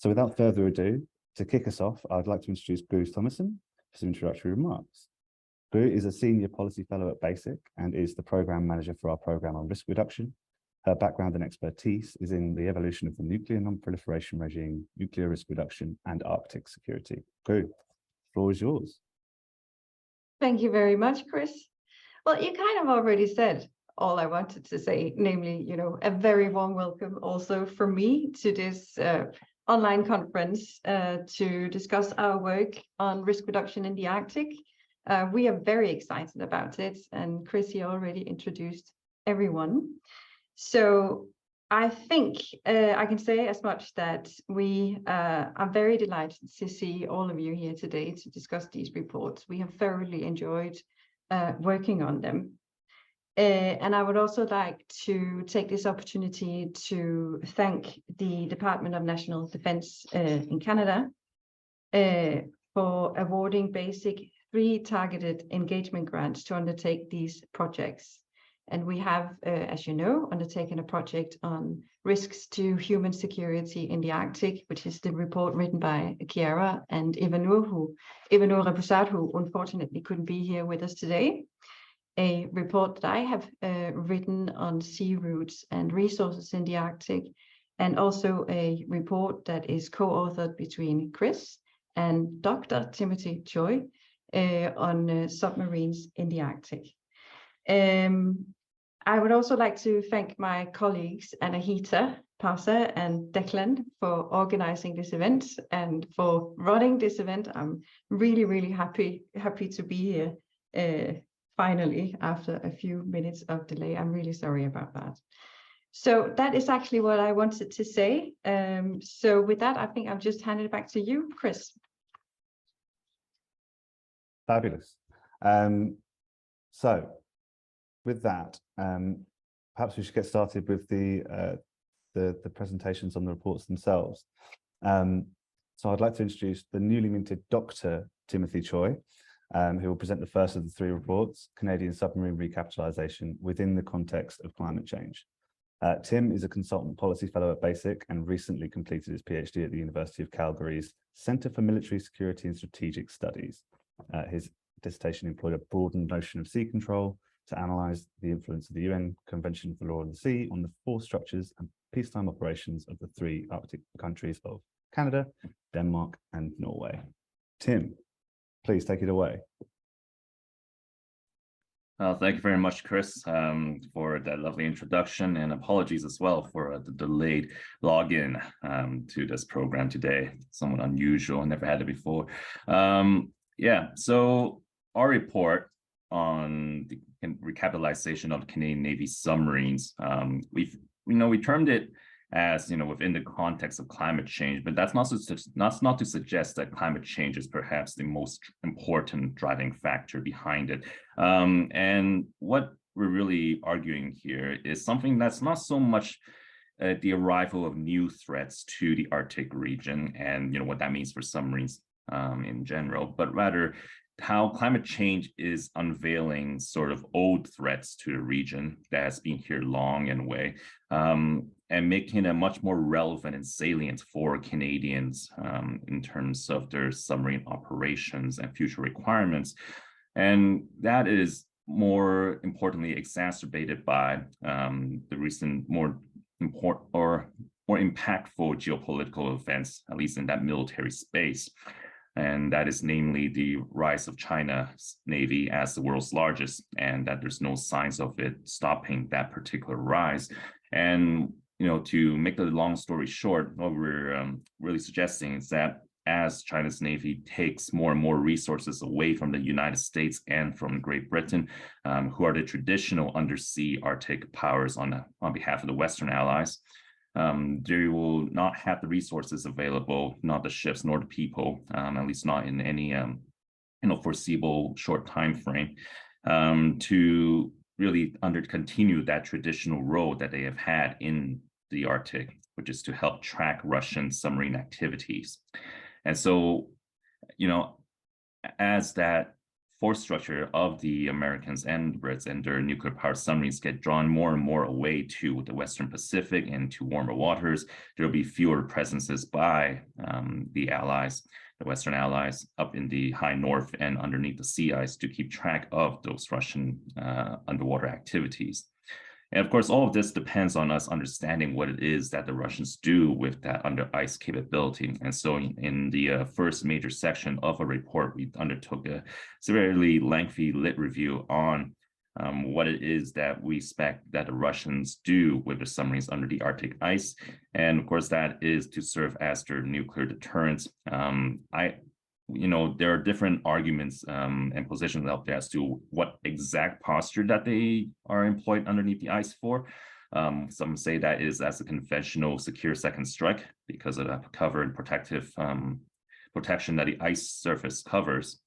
So without further ado, to kick us off, I'd like to introduce Gry Thomason for some introductory remarks. Gry is a senior policy fellow at BASIC and is the program manager for our program on risk reduction. Her background and expertise is in the evolution of the nuclear non-proliferation regime, nuclear risk reduction, and Arctic security. Gry, the floor is yours. Thank you very much, Chris. Well, you kind of already said all I wanted to say, namely, a very warm welcome also from me to this online conference to discuss our work on risk reduction in the Arctic. We are very excited about it, and Chris, you already introduced everyone. So I think I can say as much that we are very delighted to see all of you here today to discuss these reports. We have thoroughly enjoyed working on them. And I would also like to take this opportunity to thank the Department of National Defense in Canada for awarding BASIC 3 targeted engagement grants to undertake these projects. And we have, as you know, undertaken a project on risks to human security in the Arctic, which is the report written by Chiara and Ivanur Repusat, who unfortunately couldn't be here with us today. A report that I have written on sea routes and resources in the Arctic, and also a report that is co-authored between Chris and Dr. Timothy Choi on submarines in the Arctic. I would also like to thank my colleagues Anahita, Pausa, and Declan for organizing this event and for running this event. I'm really, really happy to be here finally after a few minutes of delay. I'm really sorry about that. So that is actually what I wanted to say. So with that, I think I'll just hand it back to you, Chris. Fabulous. So with that, perhaps we should get started with the presentations on the reports themselves. So I'd like to introduce the newly minted Dr. Timothy Choi, who will present the first of the 3 reports, Canadian submarine recapitalization within the context of climate change. Tim is a consultant policy fellow at BASIC and recently completed his PhD at the University of Calgary's Centre for Military Security and Strategic Studies. His dissertation employed a broadened notion of sea control to analyse the influence of the UN Convention for Law of the Sea on the force structures and peacetime operations of the 3 Arctic countries of Canada, Denmark, and Norway. Tim, please take it away. Thank you very much, Chris, for that lovely introduction, and apologies as well for the delayed login to this program today. Somewhat unusual, never had it before. Yeah, so our report on the recapitalization of the Canadian Navy submarines, we termed it as within the context of climate change, but that's not to suggest that climate change is perhaps the most important driving factor behind it. And what we're really arguing here is something that's not so much the arrival of new threats to the Arctic region and what that means for submarines in general, but rather how climate change is unveiling sort of old threats to the region that has been here long and way, and making it much more relevant and salient for Canadians in terms of their submarine operations and future requirements. And that is more importantly exacerbated by the recent more impactful geopolitical events, at least in that military space. And that is namely the rise of China's Navy as the world's largest, and that there's no signs of it stopping that particular rise. And, to make the long story short, what we're really suggesting is that as China's Navy takes more and more resources away from the United States and from Great Britain, who are the traditional undersea Arctic powers on behalf of the Western allies, they will not have the resources available, not the ships nor the people, at least not in any foreseeable short time frame, to really continue that traditional role that they have had in the Arctic, which is to help track Russian submarine activities. And so, as that force structure of the Americans and Brits and their nuclear power submarines get drawn more and more away to the Western Pacific and to warmer waters, there will be fewer presences by the Allies, the Western Allies, up in the high north and underneath the sea ice to keep track of those Russian underwater activities. And of course, all of this depends on us understanding what it is that the Russians do with that under ice capability. And so in the first major section of a report, we undertook a severely lengthy lit review on what it is that we expect that the Russians do with the submarines under the Arctic ice. And of course, that is to serve as their nuclear deterrent. There are different arguments and positions out there as to what exact posture that they are employed underneath the ice for. Some say that is as a conventional secure second strike because of that cover and protective protection that the ice surface provides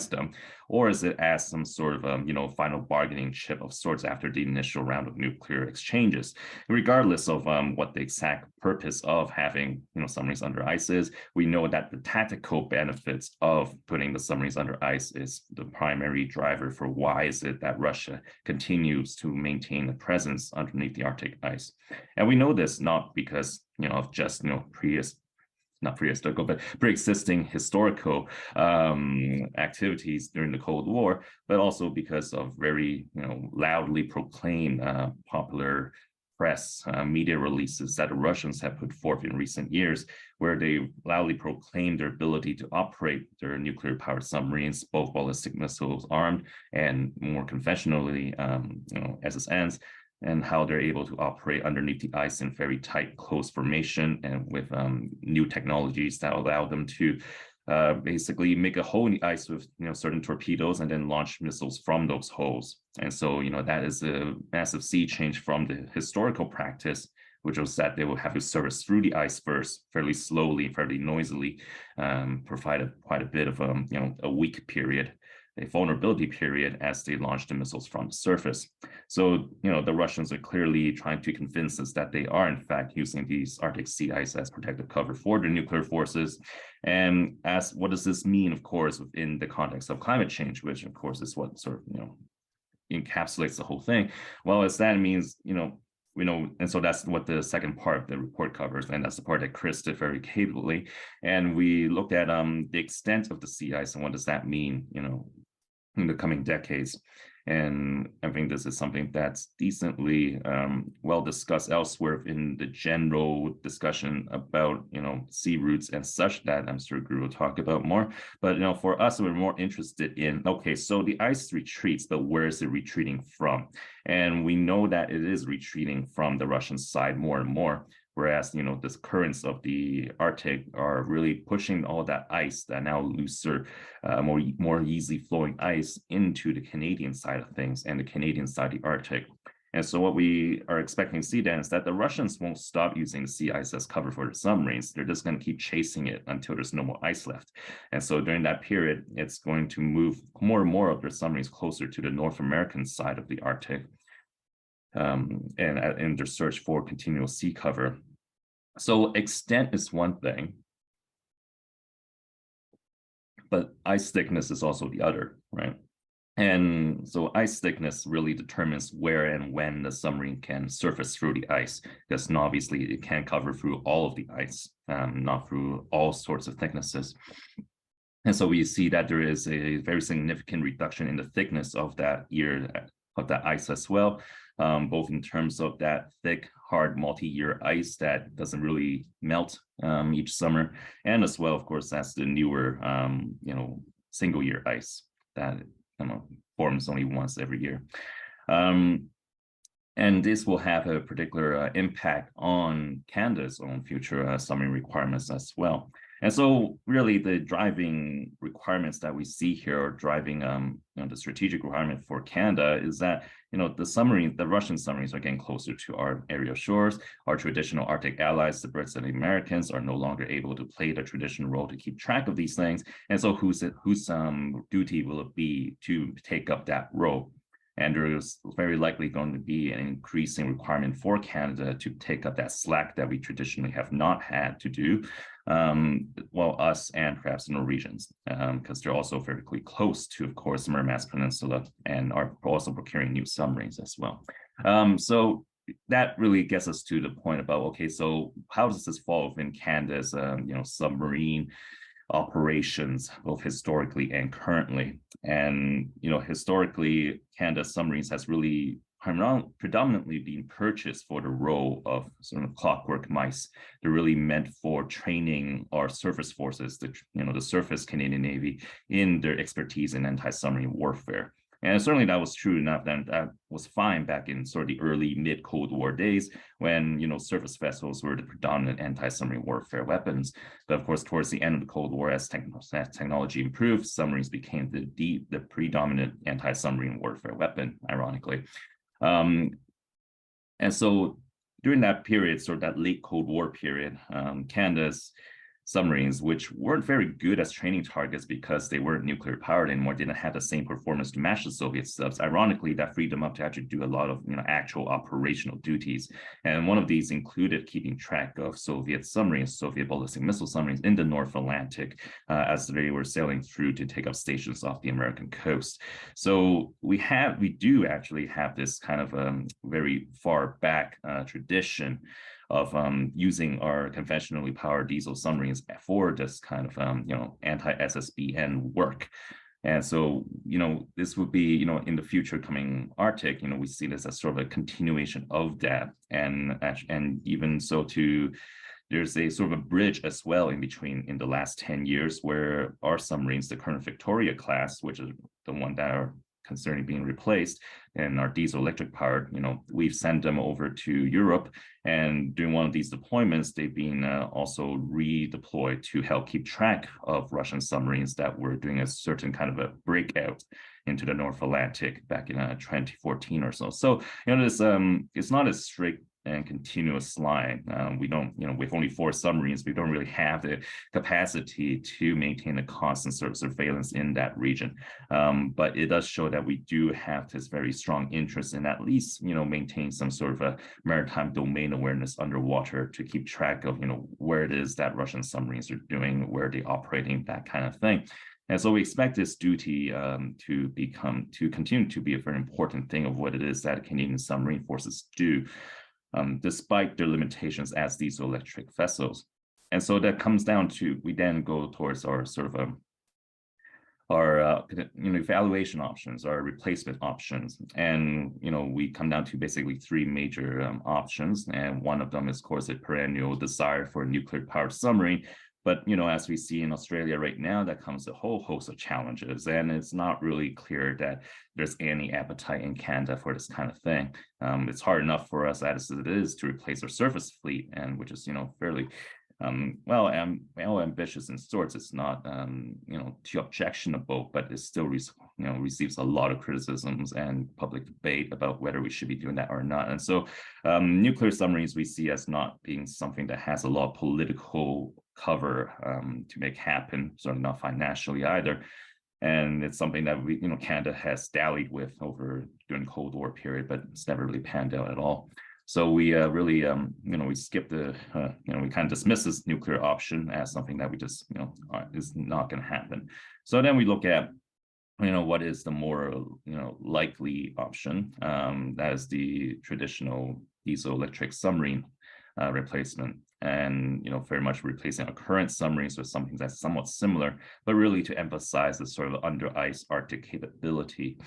them, or is it as some sort of final bargaining chip of sorts after the initial round of nuclear exchanges? Regardless of what the exact purpose of having submarines under ice is, we know that the tactical benefits of putting the submarines under ice is the primary driver for why is it that Russia continues to maintain a presence underneath the Arctic ice. And we know this not because of just pre-existing historical activities during the Cold War, but also because of very loudly proclaimed popular press media releases that the Russians have put forth in recent years, where they loudly proclaim their ability to operate their nuclear powered submarines, both ballistic missiles armed and more conventionally SSNs, and how they're able to operate underneath the ice in very tight, close formation and with new technologies that allow them to basically make a hole in the ice with certain torpedoes and then launch missiles from those holes. And so that is a massive sea change from the historical practice, which was that they will have to service through the ice first, fairly slowly, fairly noisily, provided quite a bit of a weak period, a vulnerability period as they launch the missiles from the surface. So, the Russians are clearly trying to convince us that they are in fact using these Arctic sea ice as protective cover for their nuclear forces. And what does this mean, of course, within the context of climate change, which of course is what sort of, encapsulates the whole thing. Well, as that means, and so that's what the second part of the report covers, and that's the part that Chris did very capably. And we looked at the extent of the sea ice and what does that mean, in the coming decades. And I think this is something that's decently well discussed elsewhere in the general discussion about, sea routes and such that I'm sure Guru will talk about more. But, for us, we're more interested in, okay, so the ice retreats, but where is it retreating from? And we know that it is retreating from the Russian side more and more. Whereas, the currents of the Arctic are really pushing all that ice, that now looser, more easily flowing ice into the Canadian side of things and the Canadian side of the Arctic. And so what we are expecting to see then is that the Russians won't stop using the sea ice as cover for their submarines. They're just going to keep chasing it until there's no more ice left. And so during that period, it's going to move more and more of their submarines closer to the North American side of the Arctic. And in their search for continual sea cover. So extent is one thing, but ice thickness is also the other, right? And so ice thickness really determines where and when the submarine can surface through the ice, because obviously it can't cover through all of the ice, not through all sorts of thicknesses. And so we see that there is a very significant reduction in the thickness of that ice as well. Both in terms of that thick, hard multi-year ice that doesn't really melt each summer, and as well, of course, that's the newer, single-year ice that forms only once every year. And this will have a particular impact on Canada's own future submarine requirements as well. And so really the driving requirements that we see here are driving the strategic requirement for Canada is that the Russian submarines are getting closer to our area shores. Our traditional Arctic allies, the Brits and the Americans, are no longer able to play the traditional role to keep track of these things. And so whose duty will it be to take up that role? And there is very likely going to be an increasing requirement for Canada to take up that slack that we traditionally have not had to do, well, us and perhaps the Norwegians, because they're also very close to, of course, the Murmansk Peninsula and are also procuring new submarines as well. So that really gets us to the point about, okay, so how does this fall within Canada's, submarine operations, both historically and currently? And, historically, Canada's submarines has really predominantly been purchased for the role of sort of clockwork mice. They're really meant for training our surface forces, the surface Canadian Navy, in their expertise in anti-submarine warfare. And certainly that was true enough, and that was fine back in sort of the early mid-Cold War days when, surface vessels were the predominant anti-submarine warfare weapons. But of course, towards the end of the Cold War, as technology improved, submarines became the predominant anti-submarine warfare weapon, ironically. And so during that period, sort of that late Cold War period, Canada's submarines, which weren't very good as training targets because they weren't nuclear powered anymore, didn't have the same performance to match the Soviet subs. Ironically, that freed them up to actually do a lot of actual operational duties. And one of these included keeping track of Soviet submarines, Soviet ballistic missile submarines in the North Atlantic, as they were sailing through to take up stations off the American coast. So we do actually have this kind of very far back tradition of using our conventionally powered diesel submarines for this kind of anti-SSBN work. And so, this would be, in the future coming Arctic, we see this as sort of a continuation of that. And even so there's a sort of a bridge as well in between in the last 10 years where our submarines, the current Victoria class, which is the one that are concerning being replaced, and our diesel electric powered, we've sent them over to Europe, and during one of these deployments, they've been also redeployed to help keep track of Russian submarines that were doing a certain kind of a breakout into the North Atlantic back in 2014 or so. So, this it's not as strict and continuous line. We don't, with only 4 submarines, we don't really have the capacity to maintain a constant sort of surveillance in that region. But it does show that we do have this very strong interest in at least, maintain some sort of a maritime domain awareness underwater to keep track of, where it is that Russian submarines are doing, where they're operating, that kind of thing. And so we expect this duty to continue to be a very important thing of what it is that Canadian submarine forces do, despite their limitations as diesel electric vessels. And so that comes down to, we then go towards our sort of our evaluation options, our replacement options. And we come down to basically 3 major options. And one of them is, of course, a perennial desire for a nuclear powered submarine. But, as we see in Australia right now, that comes a whole host of challenges. And it's not really clear that there's any appetite in Canada for this kind of thing. It's hard enough for us as it is to replace our surface fleet, and which is, fairly ambitious in sorts. It's not, too objectionable, but it still, receives a lot of criticisms and public debate about whether we should be doing that or not. And so nuclear submarines we see as not being something that has a lot of political cover to make happen, sort of not financially either. And it's something that we, Canada has dallied with over during the Cold War period, but it's never really panned out at all. So we really, we skip we kind of dismiss this nuclear option as something that we just, is not going to happen. So then we look at, what is the more, likely option. That is the traditional diesel electric submarine replacement. And, very much replacing our current submarines with something that's somewhat similar, but really to emphasize the sort of under ice Arctic capability.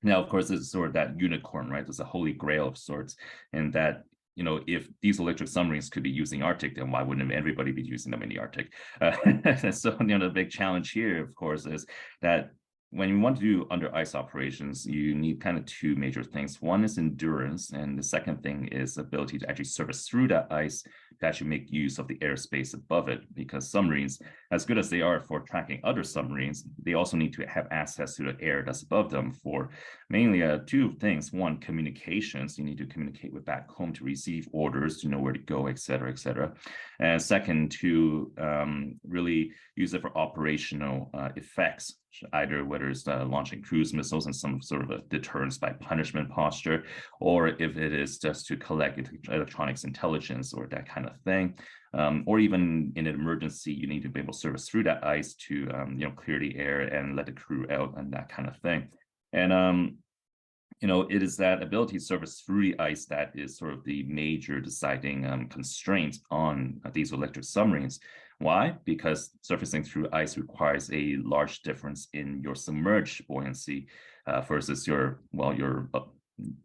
Now, of course, this is sort of that unicorn, right? There's a holy grail of sorts, and that, if diesel electric submarines could be using Arctic, then why wouldn't everybody be using them in the Arctic? So, the big challenge here, of course, is that when you want to do under ice operations, you need kind of 2 major things. One is endurance, and the second thing is ability to actually surface through that ice to actually make use of the airspace above it, because submarines, as good as they are for tracking other submarines, they also need to have access to the air that's above them for mainly 2 things. One, communications. You need to communicate with back home to receive orders, to know where to go, et cetera, et cetera. And second, to really use it for operational effects. either whether it's launching cruise missiles in some sort of a deterrence by punishment posture, or if it is just to collect electronics intelligence or that kind of thing. Or even in an emergency, you need to be able to service through that ice to clear the air and let the crew out and that kind of thing. And it is that ability to service through the ice that is sort of the major deciding constraint on diesel-electric submarines. Why? Because surfacing through ice requires a large difference in your submerged buoyancy versus your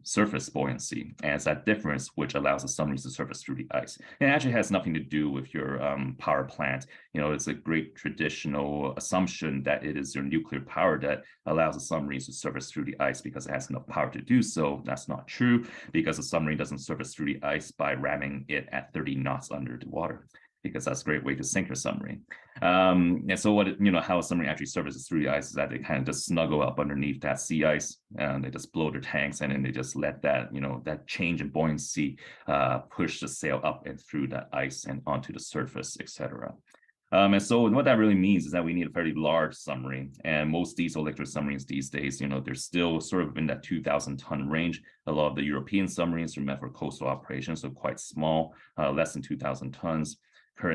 surface buoyancy. And it's that difference which allows the submarines to surface through the ice. And it actually has nothing to do with your power plant. It's a great traditional assumption that it is your nuclear power that allows the submarines to surface through the ice because it has enough power to do so. That's not true, because a submarine doesn't surface through the ice by ramming it at 30 knots under the water, because that's a great way to sink your submarine. And so how a submarine actually surfaces through the ice is that they kind of just snuggle up underneath that sea ice, and they just blow their tanks, and then they just let that, that change in buoyancy push the sail up and through that ice and onto the surface, etc. And so what that really means is that we need a fairly large submarine, and most diesel-electric submarines these days, they're still sort of in that 2,000-ton range. A lot of the European submarines are meant for coastal operations, so quite small, less than 2,000 tons.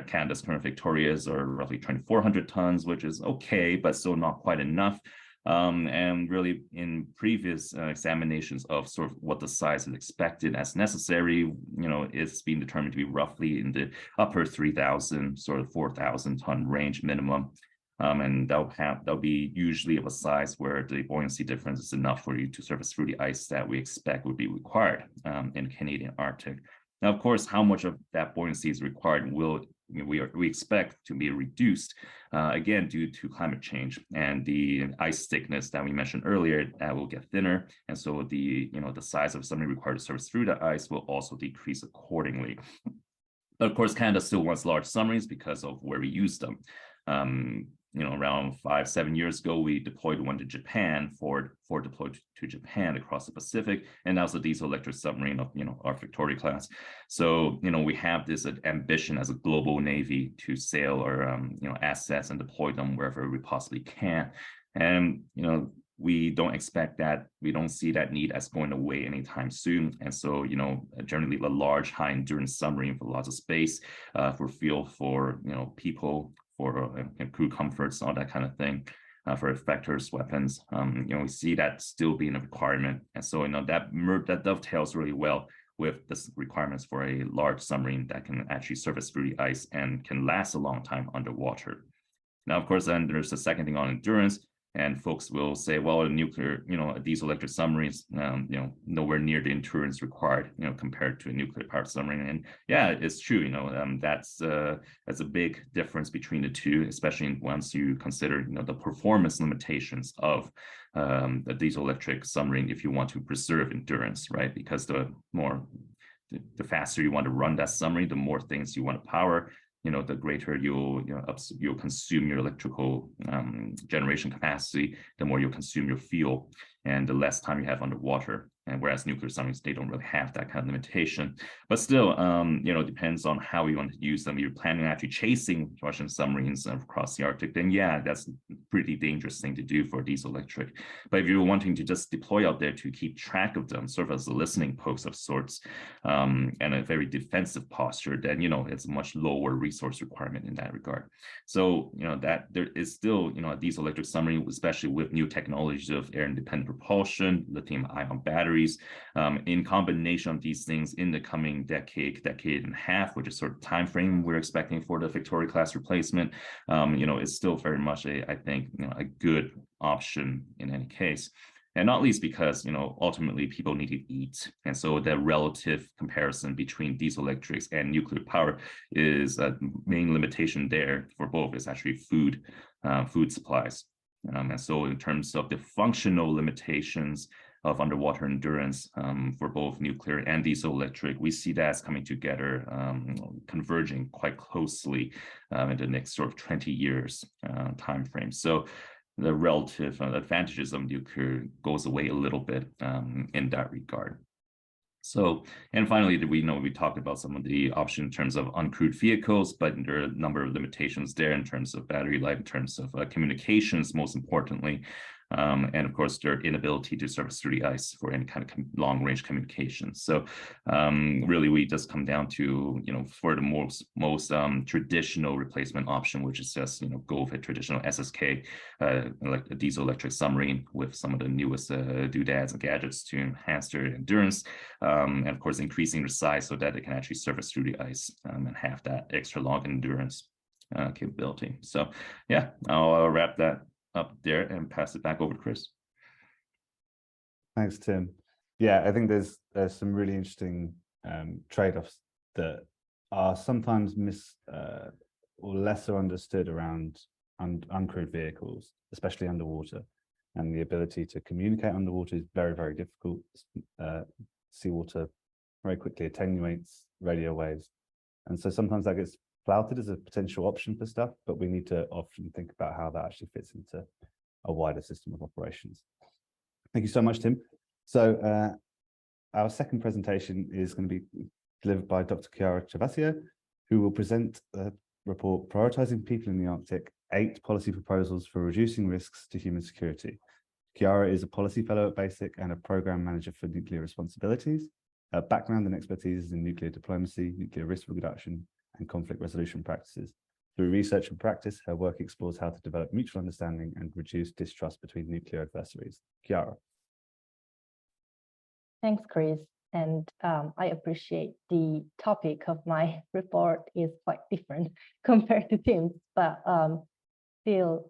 Canada's current Victorias are roughly 2,400 tons, which is okay, but still not quite enough. And really, in previous examinations of sort of what the size is expected as necessary, it's been determined to be roughly in the upper 3,000, sort of 4,000 ton range minimum. And that'll be usually of a size where the buoyancy difference is enough for you to surface through the ice that we expect would be required in Canadian Arctic. Now, of course, how much of that buoyancy is required we expect to be reduced, again, due to climate change and the ice thickness that we mentioned earlier that will get thinner. And so the size of submarine required to surface through the ice will also decrease accordingly. But of course, Canada still wants large submarines because of where we use them. Around 5-7 years ago, we deployed one to Japan, Ford deployed to Japan across the Pacific, and that was a diesel-electric submarine of, our Victoria class. So, we have this ambition as a global navy to sail our, assets and deploy them wherever we possibly can. And, we don't expect that, we don't see that need as going away anytime soon. And so, generally a large high endurance submarine for lots of space, for fuel, for, people, for crew comforts, all that kind of thing, for effectors, weapons, we see that still being a requirement. And so, that dovetails really well with the requirements for a large submarine that can actually surface through the ice and can last a long time underwater. Now, of course, then there's the second thing on endurance. And folks will say, well, a nuclear, a diesel-electric submarines, nowhere near the endurance required, compared to a nuclear-powered submarine. And yeah, it's true. That's a big difference between the two, especially once you consider, the performance limitations of the diesel-electric submarine if you want to preserve endurance, right? Because the faster you want to run that submarine, the more things you want to power, the greater you'll consume your electrical generation capacity, the more you'll consume your fuel, and the less time you have underwater. And whereas nuclear submarines, they don't really have that kind of limitation. But still, it depends on how you want to use them. If you're planning on actually chasing Russian submarines across the Arctic, then yeah, that's a pretty dangerous thing to do for diesel electric. But if you're wanting to just deploy out there to keep track of them, sort of as a listening post of sorts, and a very defensive posture, then, it's a much lower resource requirement in that regard. So, that there is still, a diesel electric submarine, especially with new technologies of air independent propulsion, lithium ion batteries, in combination of these things in the coming decade and a half, which is sort of time frame we're expecting for the Victoria class replacement, is still very much I think, a good option in any case. And not least because, ultimately people need to eat. And so the relative comparison between diesel electrics and nuclear power is a main limitation there for both is actually food supplies. And so in terms of the functional limitations of underwater endurance for both nuclear and diesel electric, we see that as coming together, converging quite closely in the next sort of 20 years time frame. So the relative advantages of nuclear goes away a little bit in that regard. So, and finally, we talked about some of the options in terms of uncrewed vehicles, but there are a number of limitations there in terms of battery life, in terms of communications, most importantly, and of course, their inability to surface through the ice for any kind of long-range communication. So, really, we just come down to, for the most traditional replacement option, which is just, go with a traditional SSK, like a diesel electric submarine with some of the newest doodads and gadgets to enhance their endurance. And of course, increasing the size so that it can actually surface through the ice and have that extra long endurance capability. So yeah, I'll wrap that up there and pass it back over to Chris. Thanks, Tim. Yeah, I think there's some really interesting trade-offs that are sometimes or lesser understood around uncrewed vehicles, especially underwater. And the ability to communicate underwater is very, very difficult. Seawater very quickly attenuates radio waves. And so sometimes that gets flouted as a potential option for stuff, but we need to often think about how that actually fits into a wider system of operations. Thank you so much, Tim. So our second presentation is going to be delivered by Dr. Chiara Gervasio, who will present a report prioritizing people in the Arctic, 8 policy proposals for reducing risks to human security. Chiara is a policy fellow at BASIC and a program manager for nuclear responsibilities. Her background and expertise is in nuclear diplomacy, nuclear risk reduction, and conflict resolution practices. Through research and practice, her work explores how to develop mutual understanding and reduce distrust between nuclear adversaries. Chiara. Thanks, Chris. And I appreciate the topic of my report is quite different compared to Tim's, but still,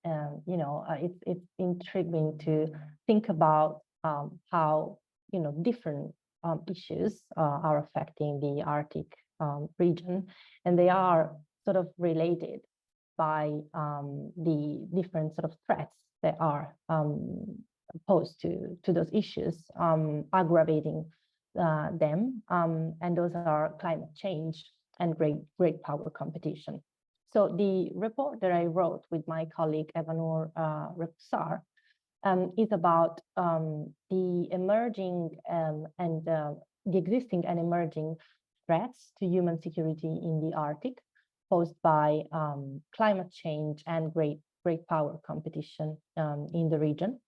it's intriguing to think about how, different issues are affecting the Arctic region, and they are sort of related by the different sort of threats that are posed to those issues, aggravating them, and those are climate change and great power competition. So the report that I wrote with my colleague Evanur Repsar is about the emerging and the existing and emerging threats to human security in the Arctic posed by climate change and great power competition in the region.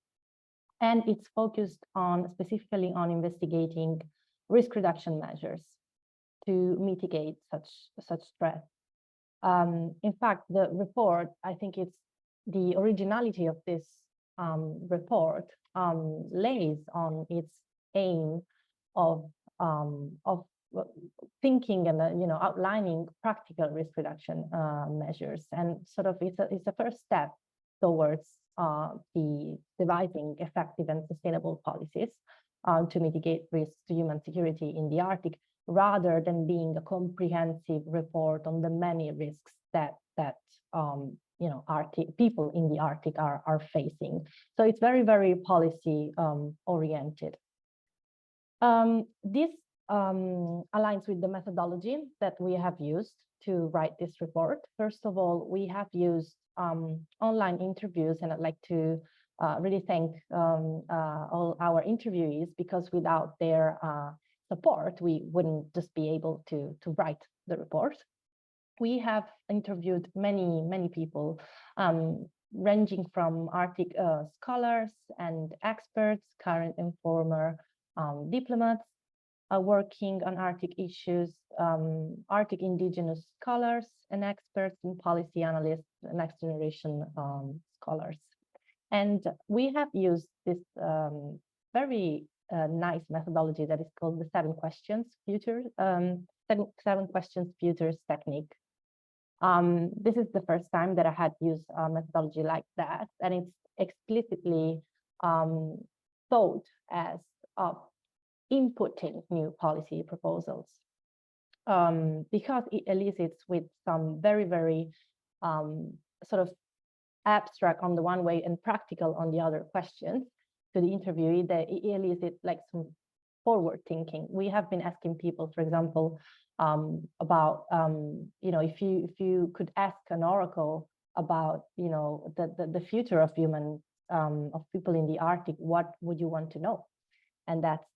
And it's focused specifically on investigating risk reduction measures to mitigate such threats. In fact, the report, I think it's the originality of this report lays on its aim of thinking and outlining practical risk reduction measures, and sort of it's a first step towards the devising effective and sustainable policies to mitigate risks to human security in the Arctic, rather than being a comprehensive report on the many risks that Arctic people in the Arctic are facing. So it's very, very policy oriented. This aligns with the methodology that we have used to write this report. First of all, we have used online interviews, and I'd like to really thank all our interviewees, because without their support, we wouldn't just be able to write the report. We have interviewed many people, ranging from Arctic scholars and experts, current and former diplomats working on Arctic issues, Arctic indigenous scholars and experts, and policy analysts, next generation scholars. And we have used this very nice methodology that is called the 7 questions futures, 7 questions futures technique. This is the first time that I had used a methodology like that, and it's explicitly thought as inputting new policy proposals, because it elicits with some very sort of abstract on the one way and practical on the other questions to the interviewee, that it elicits like some forward thinking. We have been asking people, for example, about if you could ask an oracle about the future of people in the Arctic, what would you want to know? And that's,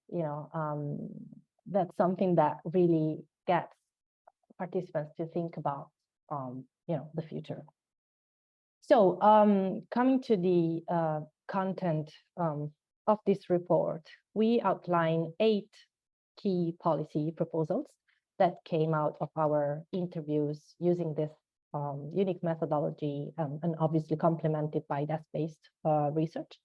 that's something that really gets participants to think about, the future. So coming to the content of this report, we outline 8 key policy proposals that came out of our interviews using this unique methodology and obviously complemented by desk-based research.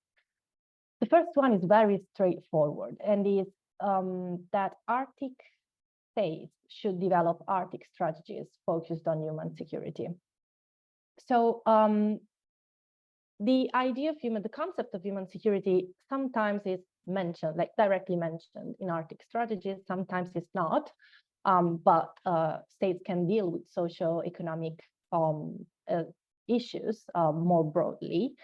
The first one is very straightforward and is that Arctic states should develop Arctic strategies focused on human security. So the concept of human security sometimes is mentioned, like directly mentioned in Arctic strategies, sometimes it's not, but states can deal with socio-economic issues more broadly.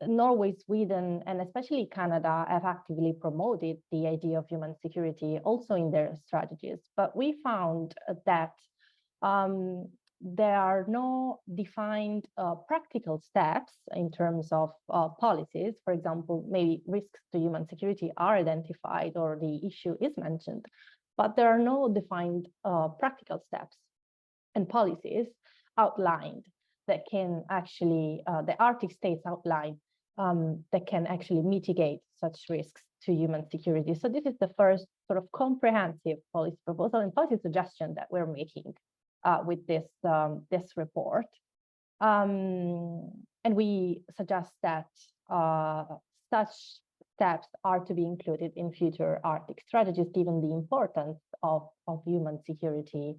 Norway, Sweden, and especially Canada have actively promoted the idea of human security also in their strategies. But we found that there are no defined practical steps in terms of policies. For example, maybe risks to human security are identified or the issue is mentioned, but there are no defined practical steps and policies outlined that can actually, the Arctic states outline, that can actually mitigate such risks to human security. So this is the first sort of comprehensive policy proposal and policy suggestion that we're making with this, this report. And we suggest that such steps are to be included in future Arctic strategies, given the importance of human security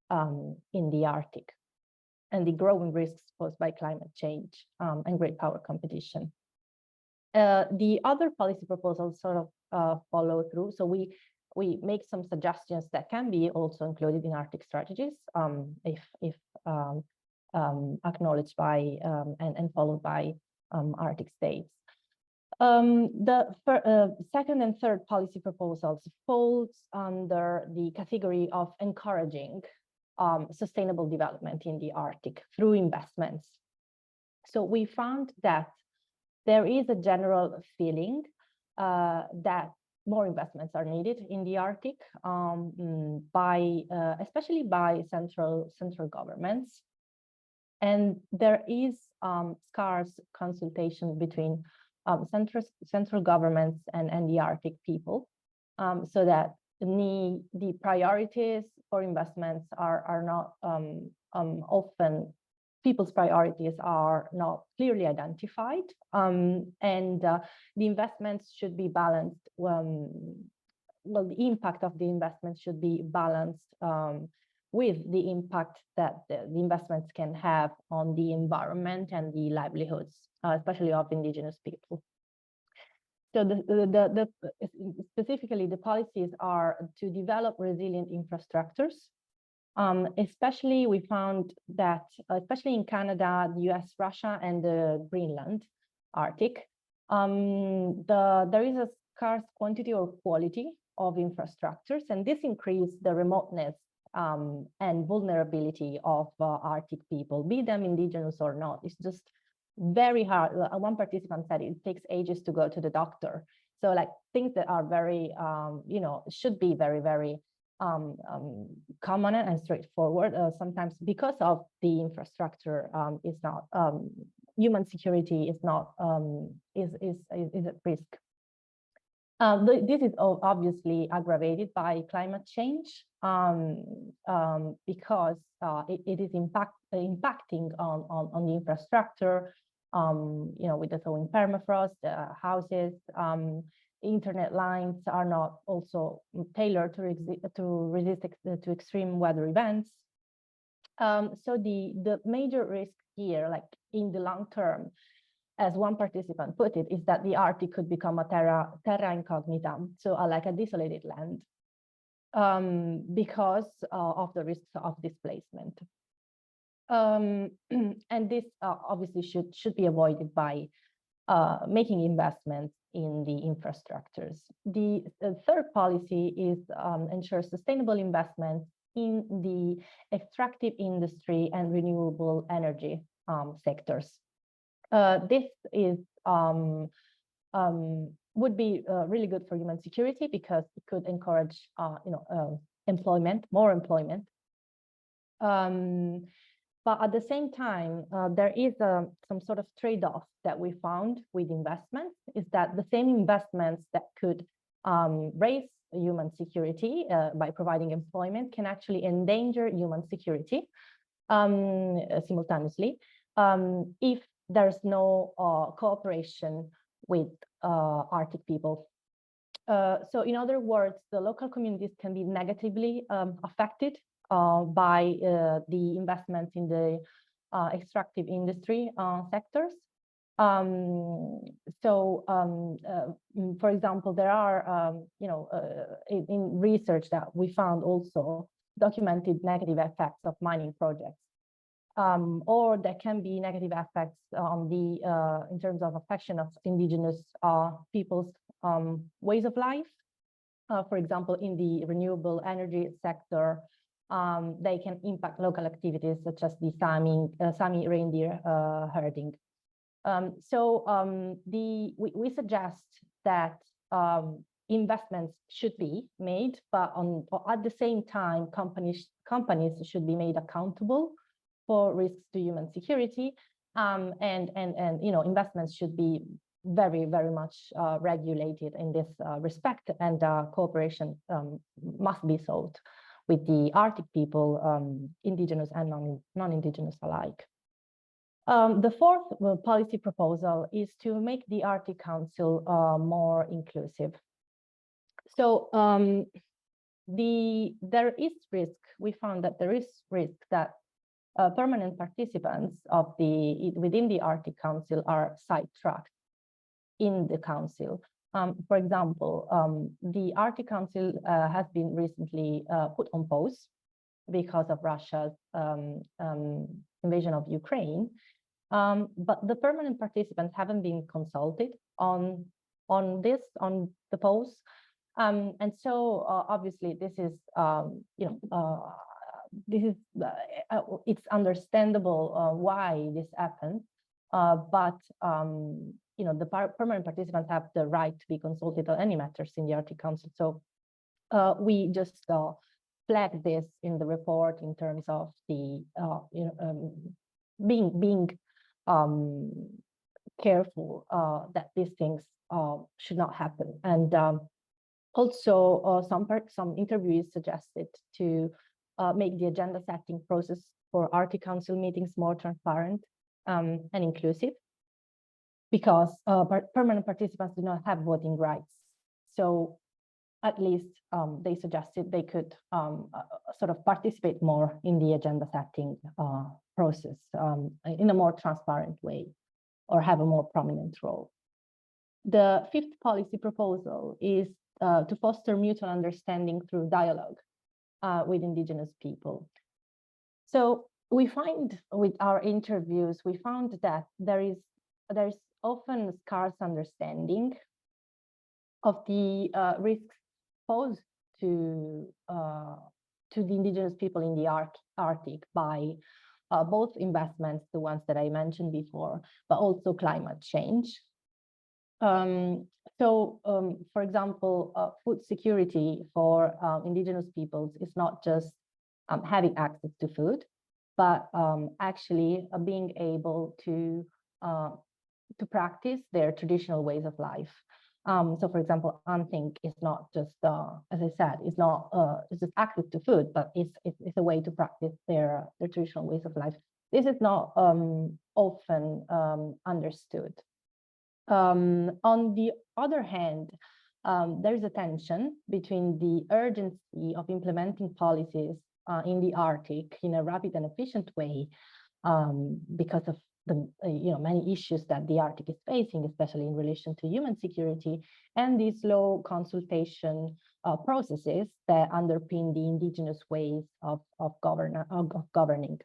in the Arctic and the growing risks posed by climate change and great power competition. The other policy proposals sort of follow through. So we make some suggestions that can be also included in Arctic strategies if acknowledged by and followed by Arctic states. The second and third policy proposals falls under the category of encouraging sustainable development in the Arctic through investments. So we found that there is a general feeling that more investments are needed in the Arctic especially by central governments. And there is scarce consultation between central governments and the Arctic people, so that the priorities for investments are not often, people's priorities are not clearly identified, and the investments should be balanced. Well, the impact of the investments should be balanced with the impact that the investments can have on the environment and the livelihoods, especially of indigenous people. So specifically, the policies are to develop resilient infrastructures. Especially, we found that, especially in Canada, the US, Russia, and the Greenland Arctic, there is a scarce quantity or quality of infrastructures, and this increased the remoteness and vulnerability of Arctic people, be them indigenous or not. It's just very hard. One participant said it takes ages to go to the doctor. So like things that are very, should be very, very common and straightforward. Sometimes because of the infrastructure is not, human security is not, is at risk. This is obviously aggravated by climate change because it is impacting on the infrastructure, with the thawing permafrost, houses, internet lines are not also tailored to resist to extreme weather events. So the major risk here, like in the long term, as one participant put it, is that the Arctic could become a terra incognita, so like a desolated land, because of the risks of displacement. And this obviously should be avoided by making investments in the infrastructures. The third policy is ensure sustainable investment in the extractive industry and renewable energy sectors. This is would be really good for human security because it could encourage, employment, more employment. But at the same time, there is some sort of trade-off that we found with investments, is that the same investments that could raise human security by providing employment can actually endanger human security simultaneously if there's no cooperation with Arctic people. So in other words, the local communities can be negatively affected by the investments in the extractive industry sectors. For example, there are, in research that we found also documented negative effects of mining projects. Or there can be negative effects on the in terms of affection of indigenous people's ways of life. For example, in the renewable energy sector, they can impact local activities such as the Sami reindeer herding. We suggest that investments should be made, but at the same time, companies should be made accountable for risks to human security, and investments should be very, very much regulated in this respect, and cooperation must be sought with the Arctic people, indigenous and non-indigenous alike. The fourth policy proposal is to make the Arctic Council more inclusive. So there is risk, we found that there is risk that permanent participants within the Arctic Council are sidetracked in the council. For example, the Arctic Council has been recently put on pause because of Russia's invasion of Ukraine, but the permanent participants haven't been consulted on the pause, and so obviously this is it's understandable why this happened, but the permanent participants have the right to be consulted on any matters in the Arctic Council. So we just flag this in the report in terms of the being careful that these things should not happen. And also some interviewees suggested to make the agenda setting process for Arctic Council meetings more transparent and inclusive, because permanent participants do not have voting rights. So at least they suggested they could sort of participate more in the agenda setting process in a more transparent way, or have a more prominent role. The fifth policy proposal is to foster mutual understanding through dialogue with indigenous people. So we find with our interviews, we found that there's often scarce understanding of the risks posed to the indigenous people in the Arctic by both investments, the ones that I mentioned before, but also climate change. For example, food security for indigenous peoples is not just having access to food, but actually being able to practice their traditional ways of life. So, for example, hunting is not just, as I said, it's not just access to food, but it's a way to practice their traditional ways of life. This is not often understood. On the other hand, there is a tension between the urgency of implementing policies in the Arctic in a rapid and efficient way, because of the many issues that the Arctic is facing, especially in relation to human security, and the slow consultation processes that underpin the indigenous ways of governing.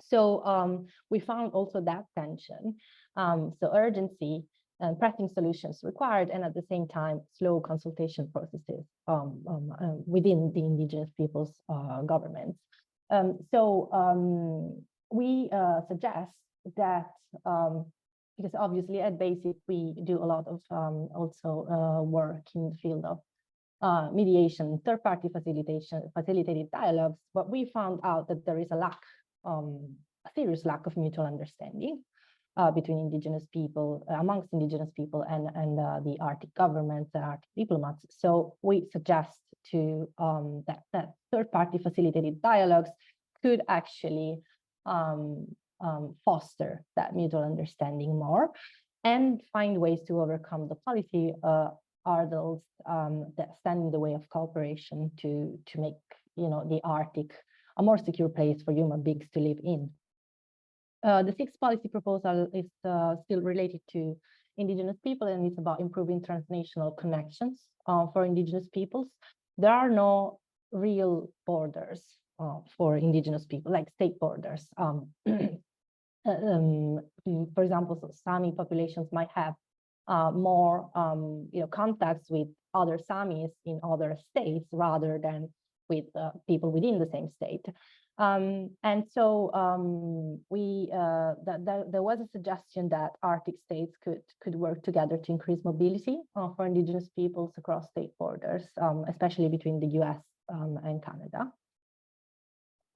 So we found also that tension. So urgency and pressing solutions required, and at the same time, slow consultation processes within the indigenous people's governments. We suggest that because obviously at BASIC we do a lot of also work in the field of mediation, third-party facilitated dialogues, but we found out that there is a serious lack of mutual understanding between indigenous people, amongst indigenous people and the Arctic governments and Arctic diplomats. So we suggest to that third-party facilitated dialogues could actually foster that mutual understanding more and find ways to overcome the policy hurdles that stand in the way of cooperation to make the Arctic a more secure place for human beings to live in. The sixth policy proposal is still related to indigenous people, and it's about improving transnational connections for indigenous peoples. There are no real borders for indigenous people, like state borders. For example, so Sami populations might have more contacts with other Samis in other states rather than with people within the same state. And so there was a suggestion that Arctic states could work together to increase mobility for indigenous peoples across state borders, especially between the US and Canada.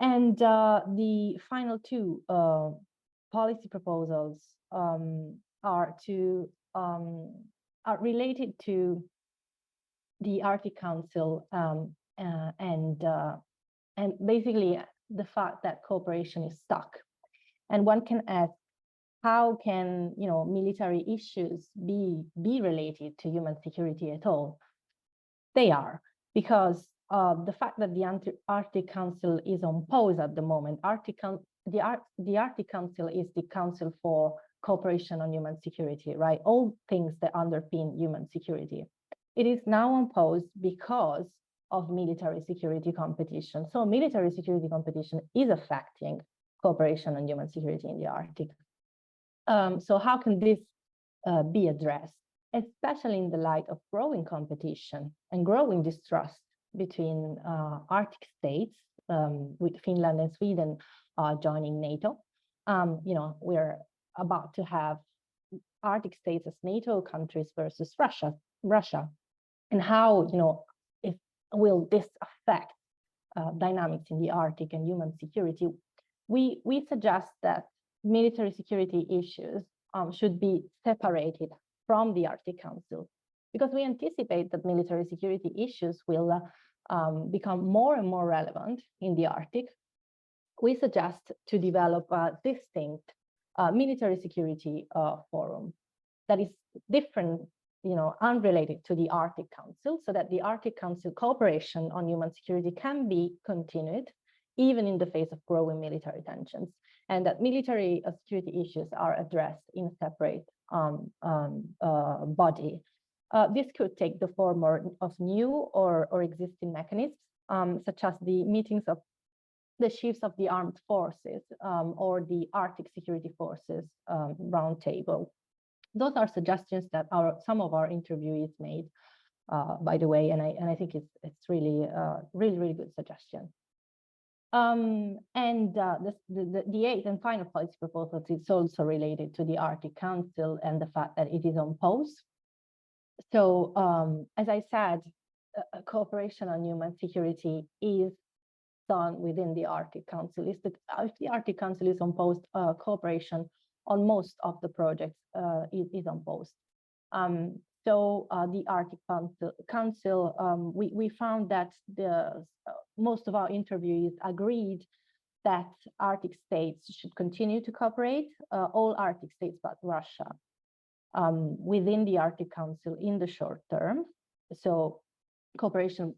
And the final two policy proposals are related to the Arctic Council and basically the fact that cooperation is stuck. And one can ask, how can military issues be related to human security at all? They are, because the fact that the Arctic Council is on pause at the moment. The Arctic Council is the Council for Cooperation on Human Security, right? All things that underpin human security. It is now on pause because of military security competition. So military security competition is affecting cooperation on human security in the Arctic. So how can this be addressed, especially in the light of growing competition and growing distrust between Arctic states, with Finland and Sweden joining NATO? We're about to have Arctic states as NATO countries versus Russia, and how will this affect dynamics in the Arctic and human security? We suggest that military security issues should be separated from the Arctic Council, because we anticipate that military security issues will become more and more relevant in the Arctic. We suggest to develop a distinct military security forum that is different, unrelated to the Arctic Council, so that the Arctic Council cooperation on human security can be continued even in the face of growing military tensions, and that military security issues are addressed in a separate body. This could take the form of new or existing mechanisms, such as the meetings of the chiefs of the armed forces or the Arctic Security Forces roundtable. Those are suggestions that some of our interviewees made, by the way, and I think it's really good suggestion. The eighth and final policy proposal is also related to the Arctic Council and the fact that it is on pause. So, as I said, cooperation on human security is done within the Arctic Council. If the Arctic Council is on pause, cooperation on most of the projects is on pause. So the Arctic Council, we found that most of our interviewees agreed that Arctic states should continue to cooperate, all Arctic states but Russia, within the Arctic Council in the short term. So cooperation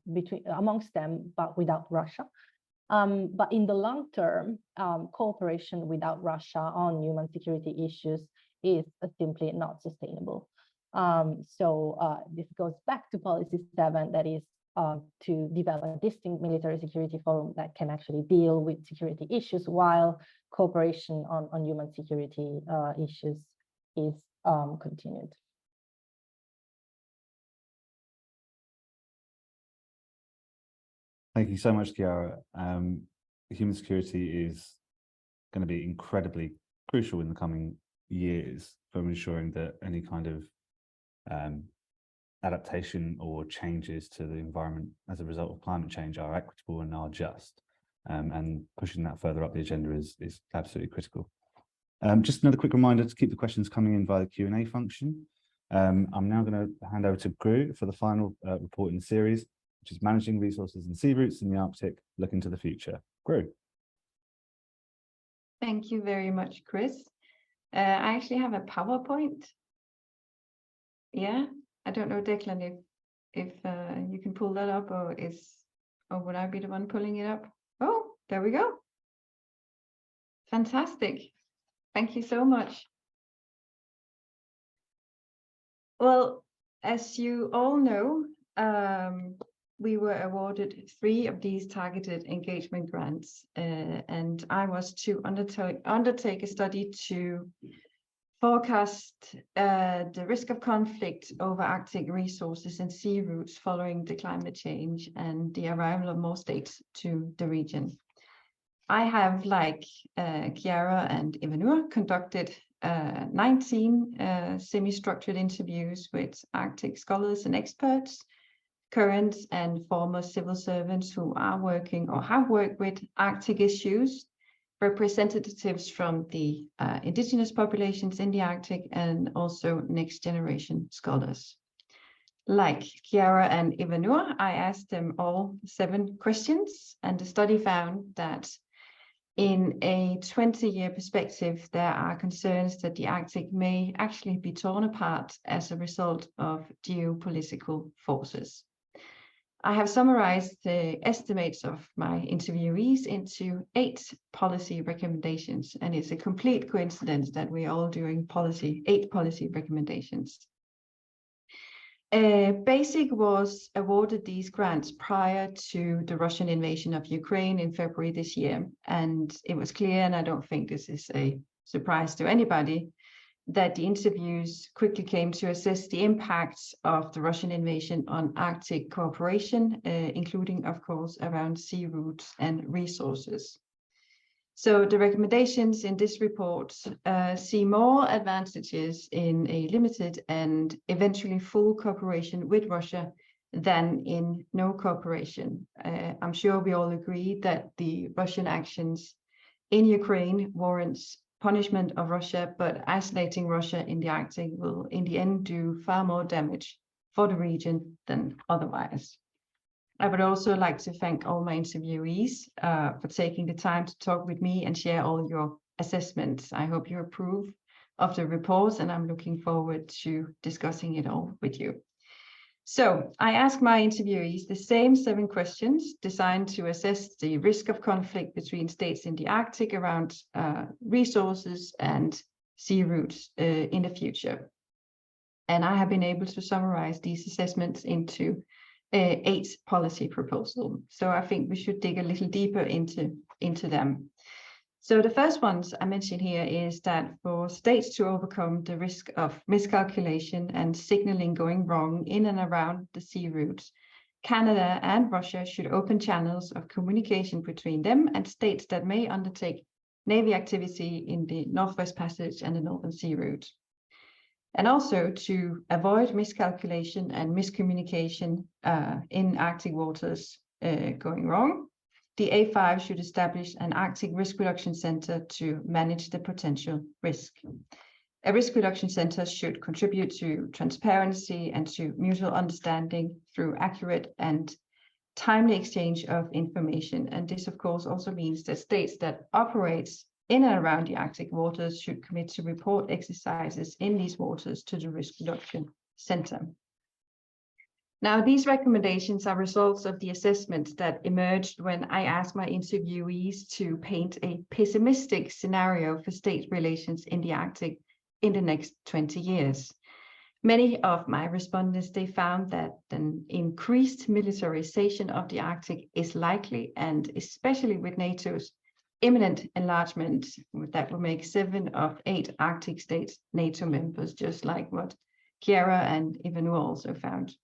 amongst them, but without Russia. But in the long term, cooperation without Russia on human security issues is simply not sustainable. So this goes back to policy 7, that is to develop a distinct military security forum that can actually deal with security issues while cooperation on human security issues is continued. Thank you so much, Chiara. Human security is going to be incredibly crucial in the coming years. from ensuring that any kind of adaptation or changes to the environment as a result of climate change are equitable and are just, and pushing that further up the agenda is absolutely critical. Just another quick reminder to keep the questions coming in via the Q&A function. I'm now going to hand over to Gru for the final report in the series, which is Managing Resources and Sea Routes in the Arctic, Looking to the Future. Gru. Thank you very much, Chris. I actually have a PowerPoint. Yeah, I don't know, Declan, if you can pull that up, or would I be the one pulling it up? Oh, there we go. Fantastic. Thank you so much. Well, as you all know, we were awarded 3 of these targeted engagement grants, and I was to undertake a study to forecast the risk of conflict over Arctic resources and sea routes following the climate change and the arrival of more states to the region. I have, like Chiara and Ivanur, conducted 19 semi-structured interviews with Arctic scholars and experts, current and former civil servants who are working or have worked with Arctic issues, representatives from the indigenous populations in the Arctic, and also next generation scholars. Like Chiara and Ivanur, I asked them all 7 questions, and the study found that in a 20-year perspective, there are concerns that the Arctic may actually be torn apart as a result of geopolitical forces. I have summarized the estimates of my interviewees into 8 policy recommendations, and it's a complete coincidence that we're all doing 8 policy recommendations. BASIC was awarded these grants prior to the Russian invasion of Ukraine in February this year, and it was clear, and I don't think this is a surprise to anybody, that the interviews quickly came to assess the impacts of the Russian invasion on Arctic cooperation, including, of course, around sea routes and resources. So the recommendations in this report see more advantages in a limited and eventually full cooperation with Russia than in no cooperation. I'm sure we all agree that the Russian actions in Ukraine warrants punishment of Russia, but isolating Russia in the Arctic will in the end do far more damage for the region than otherwise. I would also like to thank all my interviewees for taking the time to talk with me and share all your assessments. I hope you approve of the report, and I'm looking forward to discussing it all with you. So I asked my interviewees the same 7 questions designed to assess the risk of conflict between states in the Arctic around resources and sea routes in the future. And I have been able to summarize these assessments into 8 policy proposals. So I think we should dig a little deeper into them. So the first ones I mentioned here is that for states to overcome the risk of miscalculation and signaling going wrong in and around the sea routes, Canada and Russia should open channels of communication between them and states that may undertake Navy activity in the Northwest Passage and the Northern Sea Route. And also to avoid miscalculation and miscommunication in Arctic waters going wrong, the A5 should establish an Arctic Risk Reduction Center to manage the potential risk. A risk reduction center should contribute to transparency and to mutual understanding through accurate and timely exchange of information. And this, of course, also means that states that operate in and around the Arctic waters should commit to report exercises in these waters to the Risk Reduction Center. Now, these recommendations are results of the assessment that emerged when I asked my interviewees to paint a pessimistic scenario for state relations in the Arctic in the next 20 years. Many of my respondents, they found that an increased militarization of the Arctic is likely, and especially with NATO's imminent enlargement, that will make 7 of 8 Arctic states NATO members, just like what Chiara and Ivanur also found.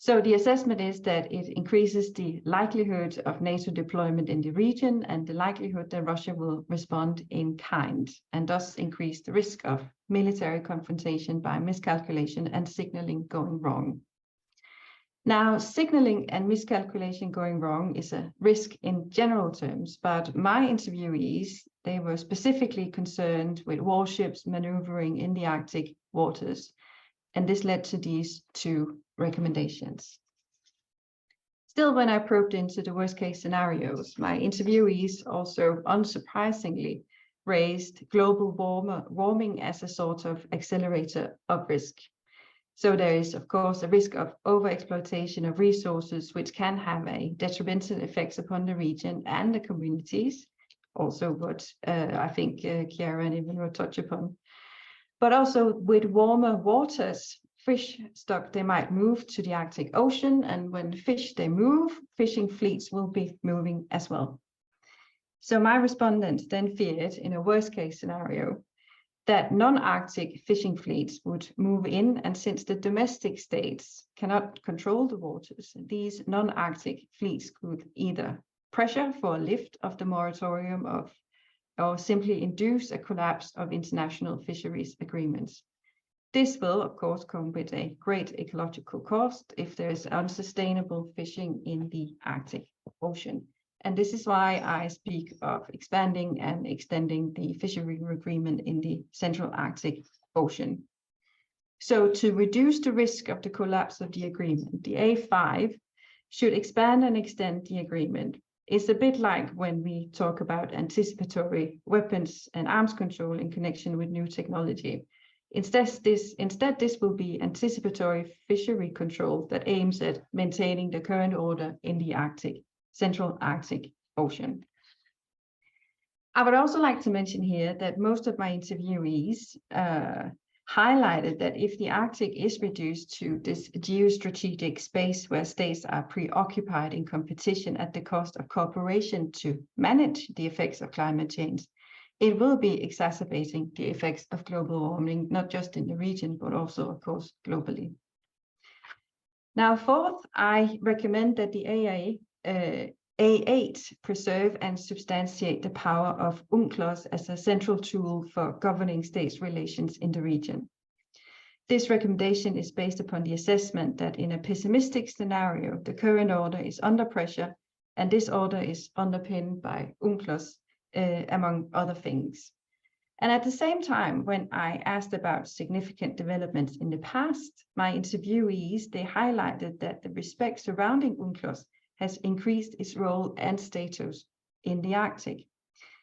So the assessment is that it increases the likelihood of NATO deployment in the region and the likelihood that Russia will respond in kind, and thus increase the risk of military confrontation by miscalculation and signaling going wrong. Now, signaling and miscalculation going wrong is a risk in general terms, but my interviewees, they were specifically concerned with warships maneuvering in the Arctic waters, and this led to these two recommendations. Still, when I probed into the worst case scenarios, my interviewees also unsurprisingly raised global warming as a sort of accelerator of risk. So there is, of course, a risk of overexploitation of resources, which can have a detrimental effects upon the region and the communities. Also what I think Chiara and Ivan will touch upon. But also with warmer waters, fish stock, they might move to the Arctic Ocean, and when fish, they move, fishing fleets will be moving as well. So my respondents then feared, in a worst case scenario, that non-Arctic fishing fleets would move in, and since the domestic states cannot control the waters, these non-Arctic fleets could either pressure for a lift of the moratorium or simply induce a collapse of international fisheries agreements. This will, of course, come with a great ecological cost if there is unsustainable fishing in the Arctic Ocean. And this is why I speak of expanding and extending the fishery agreement in the Central Arctic Ocean. So to reduce the risk of the collapse of the agreement, the A5 should expand and extend the agreement. It's a bit like when we talk about anticipatory weapons and arms control in connection with new technology. Instead, this will be anticipatory fishery control that aims at maintaining the current order in the Central Arctic Ocean. I would also like to mention here that most of my interviewees highlighted that if the Arctic is reduced to this geostrategic space where states are preoccupied in competition at the cost of cooperation to manage the effects of climate change, it will be exacerbating the effects of global warming, not just in the region, but also, of course, globally. Now, fourth, I recommend that the A8 preserve and substantiate the power of UNCLOS as a central tool for governing states' relations in the region. This recommendation is based upon the assessment that in a pessimistic scenario, the current order is under pressure, and this order is underpinned by UNCLOS, among other things. And at the same time, when I asked about significant developments in the past, my interviewees, they highlighted that the respect surrounding UNCLOS has increased its role and status in the Arctic.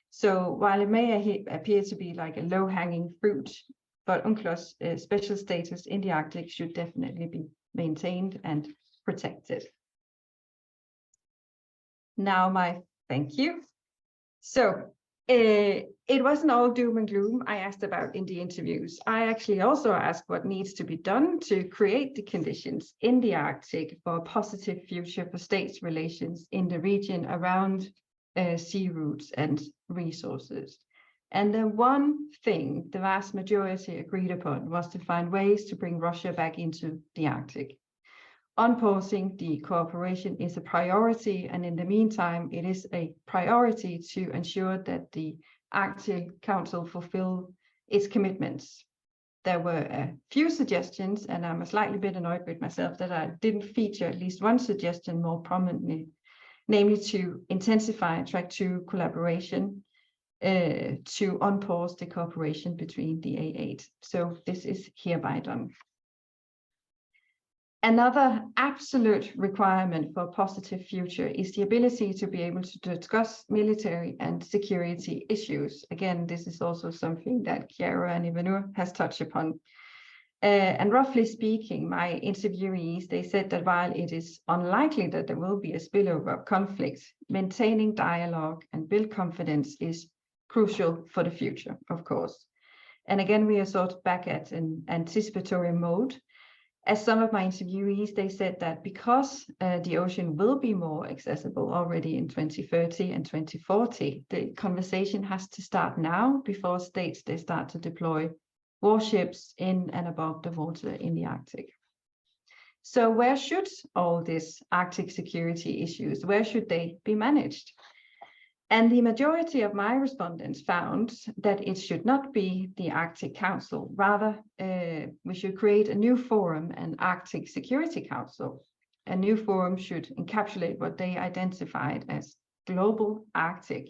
So while it may appear to be like a low-hanging fruit, but UNCLOS' special status in the Arctic should definitely be maintained and protected. Now my thank you. So it wasn't all doom and gloom I asked about in the interviews. I actually also asked what needs to be done to create the conditions in the Arctic for a positive future for states' relations in the region around sea routes and resources. And the one thing the vast majority agreed upon was to find ways to bring Russia back into the Arctic. Unpausing the cooperation is a priority, and in the meantime, it is a priority to ensure that the Arctic Council fulfill its commitments. There were a few suggestions, and I'm a slightly bit annoyed with myself that I didn't feature at least one suggestion more prominently, namely to intensify track 2 collaboration, to unpause the cooperation between the A8. So this is hereby done. Another absolute requirement for a positive future is the ability to be able to discuss military and security issues. Again, this is also something that Chiara and Ivanur has touched upon. And roughly speaking, my interviewees, they said that while it is unlikely that there will be a spillover of conflicts, maintaining dialogue and build confidence is crucial for the future, of course. And again, we are sort of back at an anticipatory mode. As some of my interviewees, they said that because the ocean will be more accessible already in 2030 and 2040, the conversation has to start now before states, they start to deploy warships in and above the water in the Arctic. So where should all these Arctic security issues, where should they be managed? And the majority of my respondents found that it should not be the Arctic Council. Rather, we should create a new forum, an Arctic Security Council. A new forum should encapsulate what they identified as global Arctic.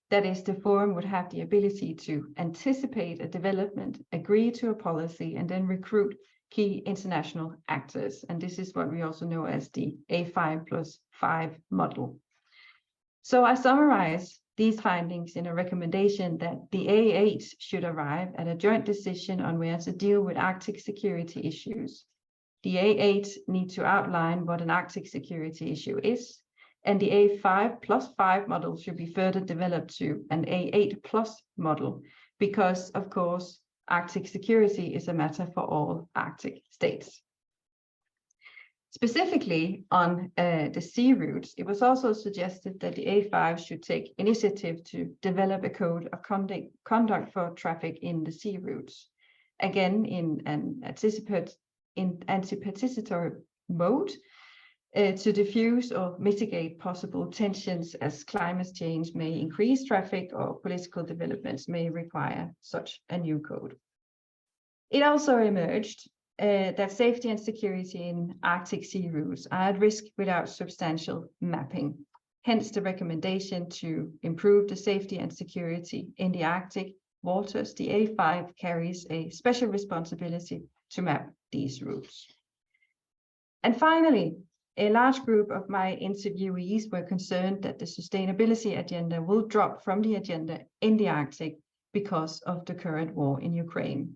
That is, the forum would have the ability to anticipate a development, agree to a policy, and then recruit key international actors. And this is what we also know as the A5+5 model. So I summarize these findings in a recommendation that the A8 should arrive at a joint decision on where to deal with Arctic security issues. The A8 need to outline what an Arctic security issue is, and the A5+5 model should be further developed to an A8+ model, because of course, Arctic security is a matter for all Arctic states. Specifically on the sea routes, it was also suggested that the A5 should take initiative to develop a code of conduct for traffic in the sea routes. Again, in an anti-participatory mode to diffuse or mitigate possible tensions as climate change may increase traffic or political developments may require such a new code. It also emerged that safety and security in Arctic sea routes are at risk without substantial mapping. Hence the recommendation to improve the safety and security in the Arctic waters. The A5 carries a special responsibility to map these routes. And finally, a large group of my interviewees were concerned that the sustainability agenda will drop from the agenda in the Arctic because of the current war in Ukraine.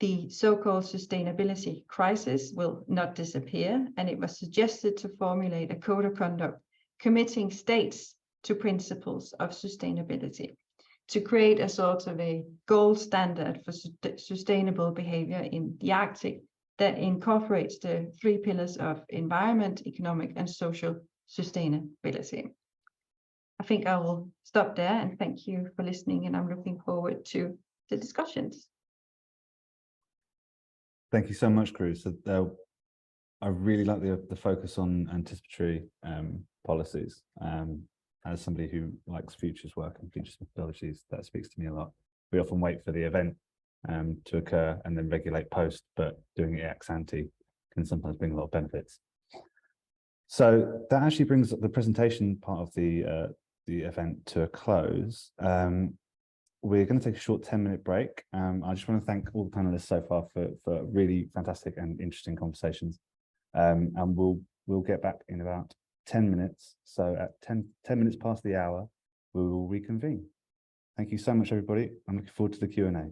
The so-called sustainability crisis will not disappear, and it was suggested to formulate a code of conduct committing states to principles of sustainability, to create a sort of a gold standard for sustainable behavior in the Arctic that incorporates the 3 pillars of environment, economic, and social sustainability. I think I will stop there and thank you for listening, and I'm looking forward to the discussions. Thank you so much, Cruz. So, I really like the focus on anticipatory policies. As somebody who likes futures work and futures methodologies, that speaks to me a lot. We often wait for the event to occur and then regulate post, but doing it ex ante can sometimes bring a lot of benefits. So that actually brings the presentation part of the event to a close. We're going to take a short 10-minute break. I just want to thank all the panelists so far for really fantastic and interesting conversations. And we'll get back in about 10 minutes. So at 10 minutes past the hour, we will reconvene. Thank you so much, everybody. I'm looking forward to the Q&A.